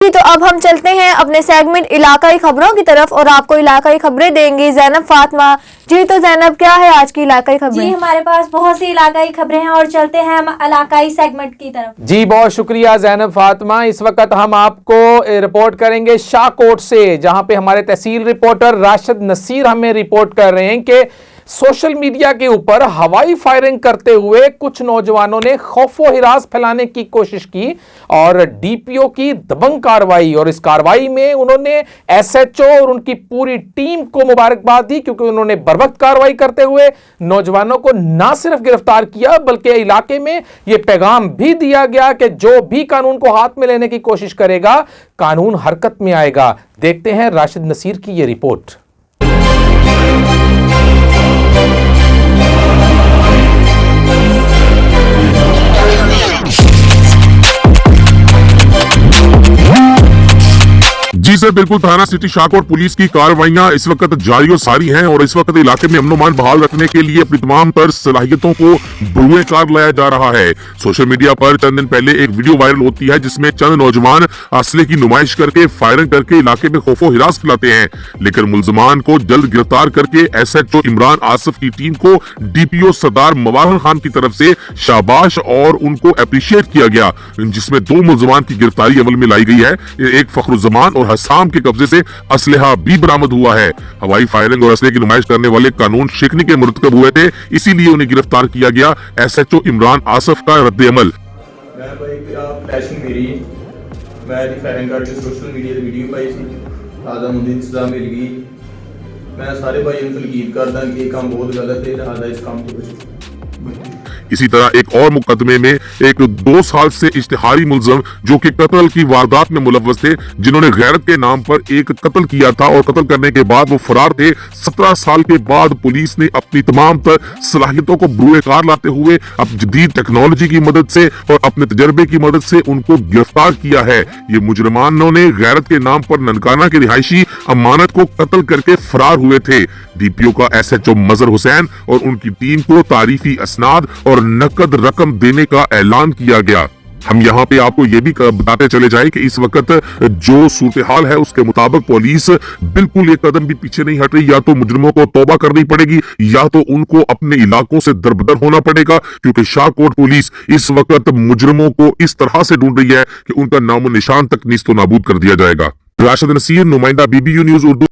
तो अब हम चलते हैं अपने सेगमेंट इलाकाई खबरों की तरफ और आपको इलाकाई खबरें देंगी जैनब फातिमा। जी तो जैनब, क्या है आज की इलाकाई खबरें? जी हमारे पास बहुत सी इलाकाई खबरें हैं और चलते हैं हम इलाकाई सेगमेंट की तरफ। जी बहुत शुक्रिया जैनब फातिमा। इस वक्त हम आपको रिपोर्ट करेंगे शाहकोट से, जहां पे हमारे तहसील रिपोर्टर राशिद नसीर हमें रिपोर्ट कर रहे हैं कि सोशल मीडिया के ऊपर हवाई फायरिंग करते हुए कुछ नौजवानों ने खौफो हिरास फैलाने की कोशिश की और डीपीओ की दबंग कार्रवाई, और इस कार्रवाई में उन्होंने एसएचओ और उनकी पूरी टीम को मुबारकबाद दी, क्योंकि उन्होंने बर्वक्त कार्रवाई करते हुए नौजवानों को ना सिर्फ गिरफ्तार किया बल्कि इलाके में यह पैगाम भी दिया गया कि जो भी कानून को हाथ में लेने की कोशिश करेगा कानून हरकत में आएगा। देखते हैं राशिद नसीर की यह रिपोर्ट। जी सर, बिल्कुल। थाना सिटी शाहकोट पुलिस की कार्रवाइयां इस वक्त जारी और सारी हैं और इस वक्त इलाके में अमन-ओ-मान बहाल रखने के लिए अपनी तमाम तर सलाहियतों को बुरुए कार लाया जा रहा है। सोशल मीडिया पर चंद दिन पहले एक वीडियो वायरल होती है जिसमें चंद नौजवान असले की नुमाइश करके फायरिंग करके इलाके में खौफो हिरास फैलाते हैं, लेकिन मुलजमान को जल्द गिरफ्तार करके एसएचओ इमरान आसिफ की टीम को डीपीओ सरदार मवाहर खान की तरफ से शाबाश और उनको अप्रिशिएट किया गया, जिसमें 2 मुलजमान की गिरफ्तारी अमल में लाई गई है। एक फखरुज्जमान और हसाम के कब्जे से असलहा भी बरामद हुआ है। हवाई फायरिंग और असले की नुमाइश करने वाले कानून शिकनी के मुरतकब हुए थे, इसीलिए उन्हें गिरफ्तार किया गया। एसएचओ इमरान आसिफ का रद्द अमल। मैं फायरिंग करके सोशल मीडिया ਤੇ ਵੀਡੀਓ ਪਾਈ ਸੀ, ਆਦਾ ਮੁੰਦੀ ਸਜ਼ਾ ਮਿਲ ਗਈ। मैं सारे भाइयों को तलकीद करदा कि ये काम बहुत गलत है, लिहाजा इस काम को इसी तरह एक और मुकदमे में एक 2 साल से इश्तिहारी मुलजम जो कि कत्ल की वारदात में मुलव्वस थे, जिन्होंने गैरत के नाम पर एक कत्ल किया था और कत्ल करने के बाद वो फरार थे। 17 साल के बाद पुलिस ने अपनी तमाम तर सलाहियतों को बुरुए कार लाते हुए अब जदीद टेक्नोलॉजी की मदद से और अपने तजर्बे की मदद से उनको गिरफ्तार किया है। ये मुजरमानों ने गैरत के नाम पर ननकाना के रिहायशी अमानत को कत्ल करके फरार हुए थे। डीपीओ का एसएचओ मजहर हुसैन और उनकी टीम को तारीफी असनाद और नकद रकम देने का ऐलान किया गया। हम यहाँ पे आपको ये भी बताते चले जाए कि इस वक्त जो सूरत हाल है उसके मुताबिक पुलिस बिल्कुल एक कदम भी पीछे नहीं हट रही। या तो मुजरिमों को तौबा करनी पड़ेगी या तो उनको अपने इलाकों से दरबदर होना पड़ेगा, क्योंकि शाहकोट पुलिस इस वक्त मुजरिमों को इस तरह से ढूंढ रही है कि उनका नामो निशान तक नीस्तो नाबूद कर दिया जाएगा। राशिद नसीर, नुमाइंदा बीबीयू न्यूज उर्दू।